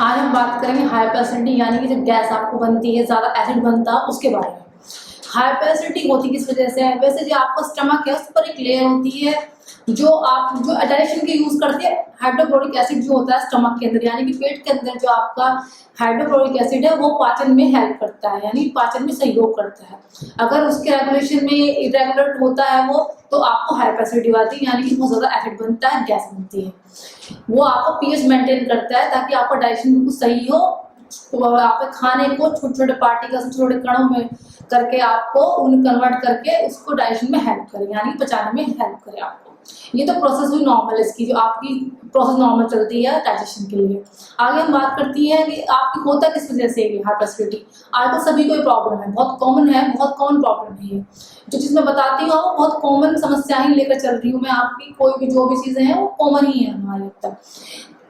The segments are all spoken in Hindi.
आज हम बात करेंगे हाइपर एसिडिटी यानी कि जब गैस आपको बनती है, ज़्यादा एसिड बनता है, उसके बारे में। हाइपर एसिडिटी होती किस वजह से है? वैसे जो आपका स्टमक है उस पर एक लेयर होती है जो डाइजेशन के यूज करते हैं। हाइड्रोक्लोरिक एसिड जो होता है स्टमक के अंदर यानी कि पेट के अंदर जो आपका हाइड्रोक्लोरिक एसिड है वो पाचन में हेल्प करता है, यानी पाचन में सहयोग करता है। अगर उसके रेगुलेशन में इरेगुलर होता है वो, तो आपको हाइपर एसिडिटी आती है, यानी कि बहुत ज्यादा एसिड बनता है, गैस बनती है। वो आपका पीएच मेंटेन करता है ताकि आपका डाइजेशन बिल्कुल सही हो। तो आप खाने को छोटे छोटे पार्टिकल्स, छोटे कणों में करके आपको उन कन्वर्ट करके उसको डाइजेशन में हेल्प करे, यानी पचाने में हेल्प करे आपको। ये तो प्रोसेस हुई नॉर्मल, इसकी जो आपकी प्रोसेस नॉर्मल चलती है डाइजेशन के लिए। आगे हम बात करती है कि आपकी होता किस वजह से हाइपर एसिडिटी। आजकल सभी को प्रॉब्लम है, बहुत कॉमन है, बहुत कॉमन प्रॉब्लम है ये। जो चीज़ मैं बताती हूँ वो बहुत कॉमन समस्या ही लेकर चल रही हूँ मैं आपकी। कोई भी जो भी चीज़ें हैं वो कॉमन ही है हमारे अब तक।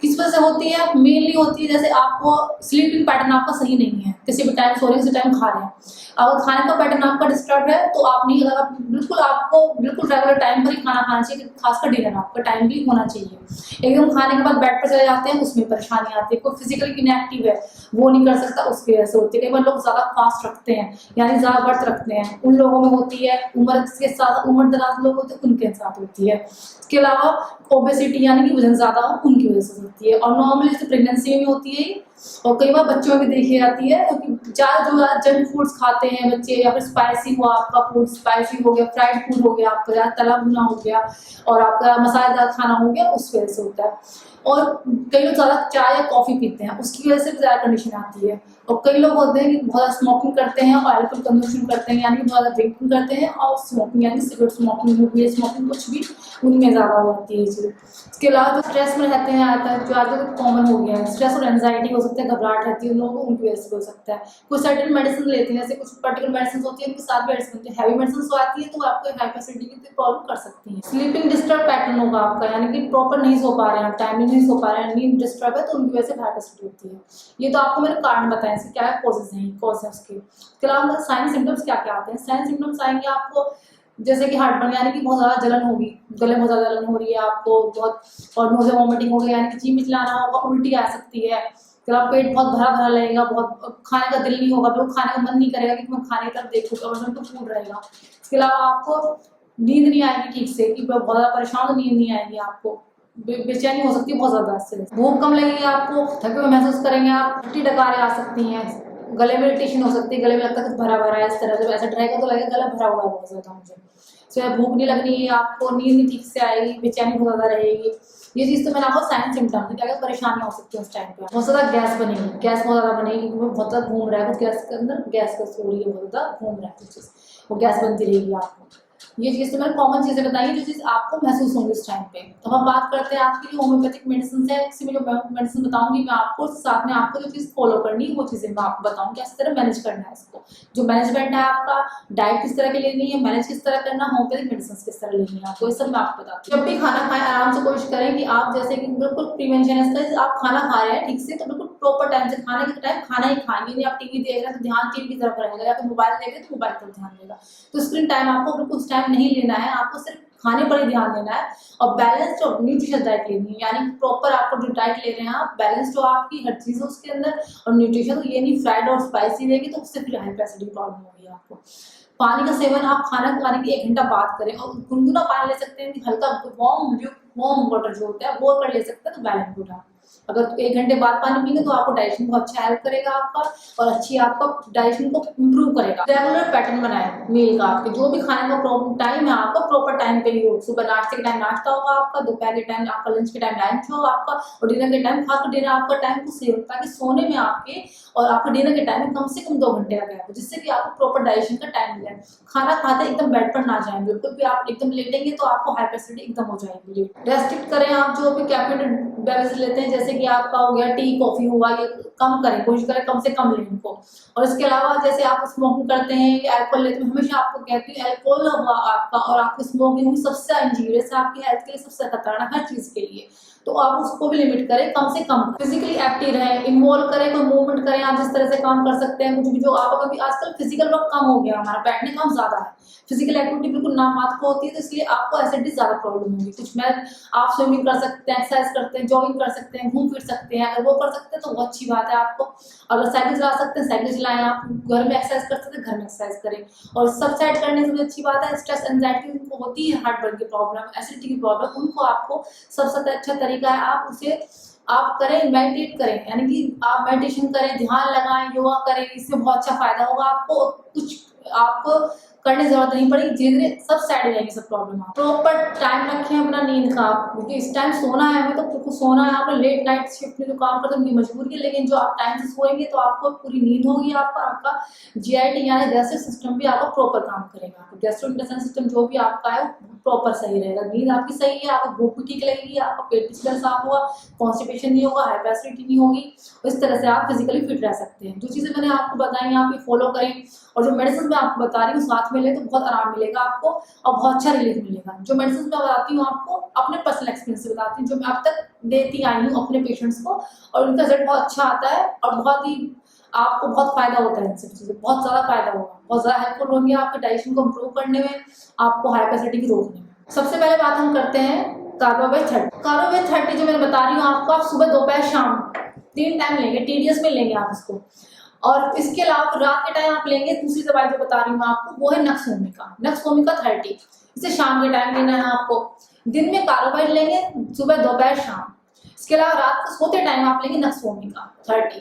किस वजह से होती है? मेनली होती है जैसे आपको स्लीपिंग पैटर्न आपका सही नहीं है, किसी भी टाइम सो रहे हैं, किसी टाइम खा रहे हैं। अगर खाने का पैटर्न आपका डिस्टर्ब है तो आप नहीं, अगर आप आपको बिल्कुल रेगुलर टाइम पर ही खाना खाना चाहिए, खासकर डिनर आपका टाइम भी होना चाहिए। एकदम खाने के बाद बेड पर चले जाते हैं, उसमें परेशानी आती है। कोई फिजिकली इनएक्टिव है वो नहीं कर सकता, उसकी वजह से होती है। कई बार लोग ज्यादा फास्ट रखते हैं यानी ज्यादा व्रत रखते हैं, उन लोगों में होती है। उम्र के साथ उम्र दराज लोग होते हैं उनके साथ होती है। इसके अलावा ओबेसिटी यानी कि वजन ज्यादा हो, उनकी वजह से होती है। और नॉर्मली प्रेगनेंसी में होती है और कई बार बच्चों में देखी जाती है, क्योंकि ज़्यादा जंक फूड्स खाते हैं बच्चे, या फिर स्पाइसी हुआ आपका फूड, स्पाइसी हो गया, फ्राइड फूड हो गया आपका, ज़्यादा तला भुना हो गया और आपका मसालेदार खाना हो गया, उस वजह से होता है। और कई लोग ज़्यादा चाय या कॉफ़ी पीते हैं, उसकी वजह से भी ज़्यादा कंडीशन आती है। और कई लोग होते हैं कि बहुत ज़्यादा स्मोकिंग करते हैं और अल्कोहल कंजम्पशन करते हैं, यानी कि बहुत ज़्यादा ड्रिंकिंग करते हैं और स्मोकिंग यानी सिगरेट स्मोकिंग हो गई, स्मोकिंग कुछ भी, उनमें ज़्यादा हो जाती है ये चीज़। इसके अलावा जो स्ट्रेस में रहते हैं आता है, जो आजकल कॉमन हो गया है, स्ट्रेस और एंजाइटी हो सकता है, घबराहट रहती है उन लोगों को, उनकी वजह से हो सकता है। कुछ सर्टेन मेडिसिन लेते हैं, जैसे कुछ पर्टिकुलर मेडिसिन होती है उनके साथ मेडिसिन हैवी मेडिसिन तो आती है, तो आपको हाइपर एसिडिटी की प्रॉब्लम कर सकती है। स्लीपिंग डिस्टर्ब पैटर्न होगा आपका, यानी कि प्रॉपर नहीं सो पा रहे हैं, टाइम नहीं सो पा रहे हैं, नींद डिस्टर्ब है, तो उनकी वजह से हाइपर एसिडिटी होती है। ये तो आपको मैंने कारण बताया इसके क्या कॉजेज हैं, कॉज है उसके। इसके अलावा साइन सिम्टम्स क्या क्या आते हैं? साइन सिम्टम्स आएंगे आपको जैसे कि हार्टबर्न यानी कि बहुत ज़्यादा जलन होगी, गले में ज़्यादा जलन हो रही है आपको बहुत, और नोज़िया वॉमिटिंग हो गई यानी कि चीम चिल्लाना होगा, उल्टी आ सकती है। फिर आप पेट बहुत भरा भरा लगेगा, बहुत खाने का दिल नहीं होगा, तो खाने का मन नहीं करेगा कि मैं खाने की तरफ देखूँ, और तो फूड रहेगा। इसके अलावा आपको नींद नहीं आएगी ठीक से, कि बहुत ज़्यादा परेशान, तो नींद नहीं आएगी आपको, बेचैनी हो सकती है बहुत ज़्यादा इससे, भूख कम लगेगी आपको, थके हुए महसूस करेंगे आप, उल्टी डकारें आ सकती हैं, गले में इरिटेशन हो सकती है, गले में लगता है कुछ भरा भरा है, इस तरह जब ऐसा रहेगा तो लगेगा गला भरा हुआ है बहुत ज़्यादा मुझे। तो भूख नहीं लगनी है आपको, नींद नहीं ठीक से आएगी, बेचैनी बहुत ज़्यादा रहेगी। ये चीज़ तो मैंने आपको साइन सिम्टम्स है, क्या क्या परेशानियाँ हो सकती है उस टाइम पे। बहुत ज़्यादा गैस बनेगी, गैस बहुत ज़्यादा बनेगी, क्योंकि बहुत ज़्यादा घूम रहा है कुछ गैस के अंदर, गैस का हो रही है, बहुत ज़्यादा घूम रहा है कुछ चीज़, वो गैस बनती रहेगी आपको। ये चीज़ तो मैंने कॉमन चीज़ें बताई जो चीज़ आपको महसूस होंगी उस टाइम पे। तो हम बात करते हैं आपके लिए होम्योपैथिक मेडिसिन है। इसी में जो मेडिसिन बताऊंगी मैं आपको, साथ में आपको जो चीज़ फॉलो करनी है वो चीज़ें मैं आपको बताऊंगी किस तरह मैनेज करना है इसको। जो मैनेजमेंट है आपका, डाइट किस तरह की लेनी है, मैनेज किस तरह करना, होम्योपैथिक मेडिसिन किस तरह लेनी है आपको, ये सब मैं आपको बताती हूँ। जब भी खाना खाएं आराम से कोशिश करें कि आप जैसे कि बिल्कुल प्रिवेंशन है इसका, आप खाना खा रहे हैं ठीक से तो बिल्कुल प्रॉपर टाइम से, खाने के टाइम खाना ही खाएंगे। नहीं आप टीवी देख रहे हैं तो ध्यान टीवी की तरफ रहेगा, या फिर मोबाइल देख रहे हैं तो मोबाइल पर ध्यान देगा। तो स्क्रीन टाइम आपको बिल्कुल उस टाइम नहीं लेना है, आपको सिर्फ खाने पर ही ध्यान देना है। और बैलेंस्ड और न्यूट्रिशियस डाइट लेनी है, यानी प्रॉपर आपको जो डाइट ले रहे हैं आप, बैलेंस जो आपकी हर चीज़ है उसके अंदर, और न्यूट्रिशन, तो ये नहीं फ्राइड और स्पाइसी लेगी तो उससे फिर हाइपर एसिडिटी प्रॉब्लम होगी आपको। पानी का सेवन आप खाना खाने के 1 घंटा बाद करें, और गुनगुना पानी ले सकते हैं कि हल्का वार्म वाटर जो होता है वो कर ले सकते हैं, तो वेल एंड गुड। अगर 1 घंटे बाद पानी पीएंगे तो आपको डाइजेशन को अच्छा हेल्प करेगा आपका, और अच्छी आपका डाइजेशन को इम्प्रूव करेगा। रेगुलर पैटर्न बनाए मील का, आपके जो भी खाने का टाइम है आपका प्रॉपर टाइम पे ही हो। सुबह नाश्ते के टाइम नाश्ता होगा आपका, दोपहर के टाइम आपका, लंच के टाइम लंच होगा आपका, और डिनर के टाइम, खासकर डिनर आपका टाइम को सेव, ताकि सोने में आपके और आपके डिनर के टाइम में कम से कम 2 घंटे का गैप हो, जिससे कि आपको प्रॉपर डाइजेशन का टाइम मिले। खाना खाते एकदम बेड पर ना जाएं, बिल्कुल भी आप एकदम लेटेंगे तो आपको हाइपर एसिडिटी एकदम हो जाएगी। रेस्ट्रिक्ट करें आप जो भी कैफीन बेवरेज लेते हैं, जैसे कि आपका हो गया टी कॉफी हुआ, ये कम करें, कोशिश करें कम से कम लें इनको। और इसके अलावा जैसे आप स्मोकिंग करते हैं, अल्कोहल लेते हैं, हमेशा आपको कहती हूँ अल्कोहल हुआ आपका और आपकी स्मोकिंग सबसे इंजीरियस है आपकी हेल्थ के लिए, सबसे खतरनाक हर चीज के लिए। तो आप उसको भी लिमिट करें, कम से कम फिजिकली एक्टिव रहें, इन्वॉल्व करें, कोई मूवमेंट करें, आप जिस तरह से काम कर सकते हैं, कुछ भी जो आप, अभी आजकल फिजिकल वर्क कम हो गया, हमारा बैठने का काम ज्यादा है, फिजिकल एक्टिविटी बिल्कुल नामात्र होती है, तो इसलिए आपको एसिडिटी ज़्यादा प्रॉब्लम होगी। कुछ में आप स्विमिंग कर सकते हैं, एक्सरसाइज करते हैं, जॉगिंग कर सकते हैं, घूम फिर सकते हैं, अगर वो कर सकते हैं तो बहुत अच्छी बात है आपको। अगर साइकिल चला सकते हैं साइकिल चलाएं, आप घर में एक्सरसाइज कर सकते हैं घर में एक्सरसाइज करें। और सब साइड करने से भी अच्छी बात है, स्ट्रेस एंजाइटी उनको होती है, हार्ट बर्न की प्रॉब्लम, एसिडिटी की प्रॉब्लम, उनको आपको सबसे अच्छा तरीका है आप उसे आप करें, मेडिटेट करें, यानी कि आप मेडिटेशन करें, ध्यान लगाएं, योगा करें, इससे बहुत अच्छा फायदा होगा आपको। कुछ आपको करने की जरूरत नहीं पड़ेगी, धीरे धीरे सब साइड हो जाएंगे सब प्रॉब्लम। प्रॉपर टाइम रखें अपना नींद का, क्योंकि इस टाइम सोना है हमें, तो सोना है। आपने लेट नाइट शिफ्ट में जो काम करते हैं उनकी मजबूरी है, लेकिन जो आप टाइम से सोएंगे तो आपको पूरी नींद होगी, आपका जीआईटी यानी गैस्ट्रिक सिस्टम भी आपका प्रॉपर काम करेगा, गैस्ट्रोइंटेस्टाइनल सिस्टम जो भी आपका है प्रॉपर सही रहेगा, नींद आपकी सही है, आपको भूख भी ठीक लगेगी, आपका पेट भी सीधा साफ होगा, कॉन्स्टिपेशन नहीं होगा, हाइपरएसिडिटी नहीं होगी। इस तरह से आप फिजिकली फिट रह सकते हैं। जो चीज़ें मैंने आपको बताई आप ये फॉलो करें, और जो मेडिसिन मैं आपको बता रही हूँ साथ में लें तो बहुत आराम मिलेगा आपको और बहुत अच्छा रिलीफ मिलेगा। जो मेडिसिन मैं बताती हूँ आपको अपने पर्सनल एक्सपीरियंस से बताती हूँ, जो मैं अब तक देती आई हूँ अपने पेशेंट्स को, और उनका रिजल्ट बहुत अच्छा आता है और बहुत ही आपको बहुत फायदा होता है। इन सब चीज़ों बहुत ज़्यादा फायदा होगा, बहुत ज़्यादा हेल्पफुल होंगे आपके डाइजेशन को इम्प्रूव करने में, आपको हाइपरएसिडिटी रोकने में। सबसे पहले बात हम करते हैं कार्बोवेट 30। कार्बोवेट 30 जो मैंने बता रही हूँ आपको, आप सुबह दोपहर शाम 3 टाइम लेंगे, टीडीएस में लेंगे आप इसको। और इसके अलावा रात के टाइम आप लेंगे दूसरी दवाई जो बता रही हूँ आपको, वो है नक्स भूमिका, नक्स भूमिका 30। इसे शाम के टाइम लेना है आपको। दिन में कार्बोवेट लेंगे सुबह दोपहर शाम। इसके अलावा रात को सोते टाइम आप लेंगे नक्स भूमिका 30।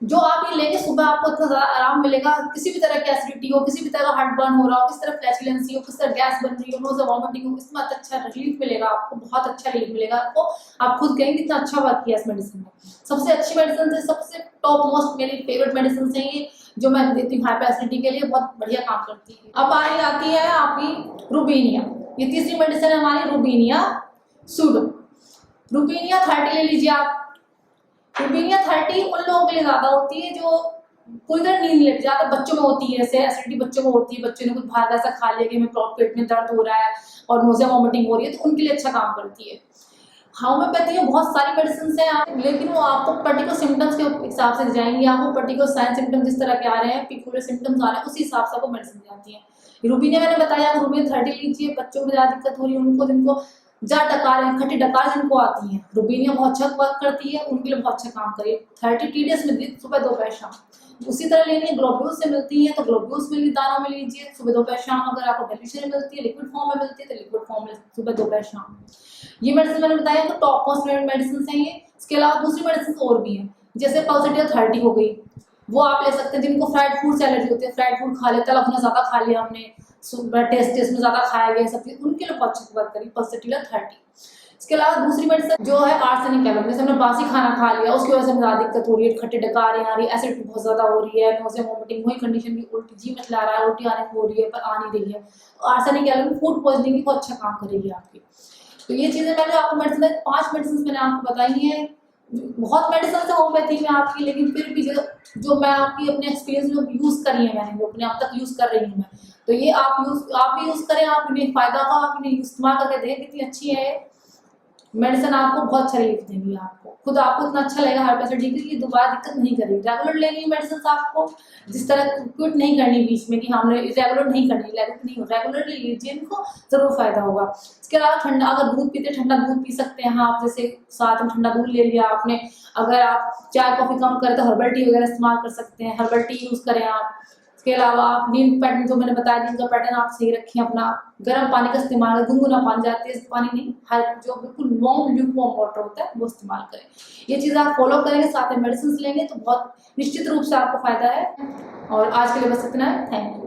जो आप ये लेंगे सुबह आपको इतना ज़्यादा आराम मिलेगा, किसी भी तरह की एसिडिटी हो, किसी भी तरह का हार्ट बर्न हो रहा हो, किसी तरह फ्लैचुलेंसी हो, किसी तरह गैस बन रही हो, नोज़ वॉमिटिंग हो, इसमें अच्छा रिलीफ मिलेगा आपको, बहुत अच्छा रिलीफ मिलेगा आपको। आप खुद कहेंगे इतना अच्छा वर्क किया इस मेडिसिन में। सबसे अच्छी मेडिसिन है, सबसे टॉप मोस्ट मेरी फेवरेट मेडिसिन है ये, जो मैं देती हूँ हाइपरएसिडिटी के लिए, बहुत बढ़िया काम करती है। अब आती है आपकी रुबीनिया, ये तीसरी मेडिसिन है हमारी रुबीनिया सूडो। रुबीनिया 30 ले लीजिए आप। रुबीनिया 30 उन लोगों के लिए ज्यादा होती है जो पूरी तरह नींद लेते, ज्यादा बच्चों में होती है, जैसे एसिडिटी बच्चों को होती है, बच्चों ने कुछ बाहर ऐसा खा लिया कि हमें पेट में दर्द हो रहा है और नोज़िया वॉमिटिंग हो रही है, तो उनके लिए अच्छा काम करती है। होम्योपैथी में बहुत सारी मेडिसिन हैं आप, लेकिन वो आपको पर्टिकुलर सिम्टम्स के हिसाब से दी जाएंगी, आपको पर्टिकुलर साइन सिम्टम्स जिस तरह के आ रहे हैं, पिकुलर सिम्टम्स आ रहे हैं, उसी हिसाब से आपको मेडिसिन दी जाती है। रुबीनिया मैंने बताया, रुबीनिया 30 लीजिए। बच्चों में ज्यादा दिक्कत हो रही है उनको, जिनको ज़्यादा डकार है, खट्टी डकार जिनको आती है, रुबीनिया बहुत अच्छा वर्क करती है, उनके लिए बहुत अच्छा काम करिए। 30 टीडीएस में दी सुबह दोपहर शाम। उसी तरह लेनी है ग्लोब्यूल्स से मिलती है, तो ग्लोब्यूल्स में दानों में लीजिए सुबह दोपहर शाम। अगर आपको डेलिशियस में मिलती है, लिक्विड फॉर्म में मिलती है, तो लिक्विड फॉर्म में सुबह दोपहर शाम। ये मेडिसिन मैंने बताया तो टॉप मोस्ट मेडिसिन है ये। इसके अलावा दूसरी मेडिसिन और भी है, जैसे पल्सेटिया 30 हो गई, वो आप ले सकते हैं। जिनको फ्राइड फूड से एलर्जी होती है, फ्राइड फूड खा लेते हैं, अपना ज़्यादा खा लिया हमने, टेस्ट में ज़्यादा खाया गया सब चीज़, उनके लिए बहुत अच्छी वर्क करी पल्सेटिया 30। इसके अलावा दूसरी मेडिसिन जो है आर्सेनिक एल्बम, जैसे हमने बासी खाना खा लिया, उसकी वजह से हमें ज़्यादा दिक्कत हो रही है, खट्टे डकार आ रही है, एसिडिटी बहुत ज़्यादा हो रही है, नोज़िया वॉमिटिंग, वही कंडीशन भी उल्टी जी मचला रहा है, उल्टी आने को हो रही है पर आ नहीं रही है, तो आर्सेनिक एल्बम फूड पॉइजनिंग भी बहुत अच्छा काम करेगी आपकी। तो ये चीज़ें मैंने आपको मेडिसिन 5 मेडिसिन मैंने आपको बताई हैं। बहुत मेडिसिन है होम्योपैथी में आपकी, लेकिन फिर भी जो मैं आपकी अपने एक्सपीरियंस में यूज़ करी है, मैंने जो अपने अब तक यूज़ कर रही हूँ मैं, तो ये आप भी यूज़ करें, आप इन्हें फ़ायदा होगा, आप इन्हें इस्तेमाल करके देखें कितनी अच्छी है मेडिसिन, आपको बहुत अच्छा रिलीफ देंगी, आपको खुद आपको इतना अच्छा लगेगा हाइपरएसिडिटी की दोबारा दिक्कत नहीं करेगी। रेगुलर लेनी है मेडिसिन आपको, जिस तरह क्विट नहीं करनी बीच में कि हमने रेगुलर नहीं करनी, रेगुलर लीजिए, इनको जरूर फायदा होगा। इसके अलावा ठंडा, अगर दूध पीते ठंडा दूध पी सकते हैं आप, जैसे साथ में ठंडा दूध ले लिया आपने। अगर आप चाय कॉफी कम करें तो हर्बल टी वगैरह इस्तेमाल कर सकते हैं, हर्बल टी यूज करें आप। इसके अलावा आप नींद पैटर्न जो मैंने बताया, नींद का पैटर्न आप सही रखें अपना। गर्म पानी का इस्तेमाल, गुनगुना पानी, जाते तेज पानी नहीं, हर जो बिल्कुल वार्म ल्यूकवार्म वाटर होता है वो इस्तेमाल करें। ये चीज़ आप फॉलो करेंगे, साथ में मेडिसिन लेंगे तो बहुत निश्चित रूप से आपको फायदा है। और आज के लिए बस इतना है, थैंक यू।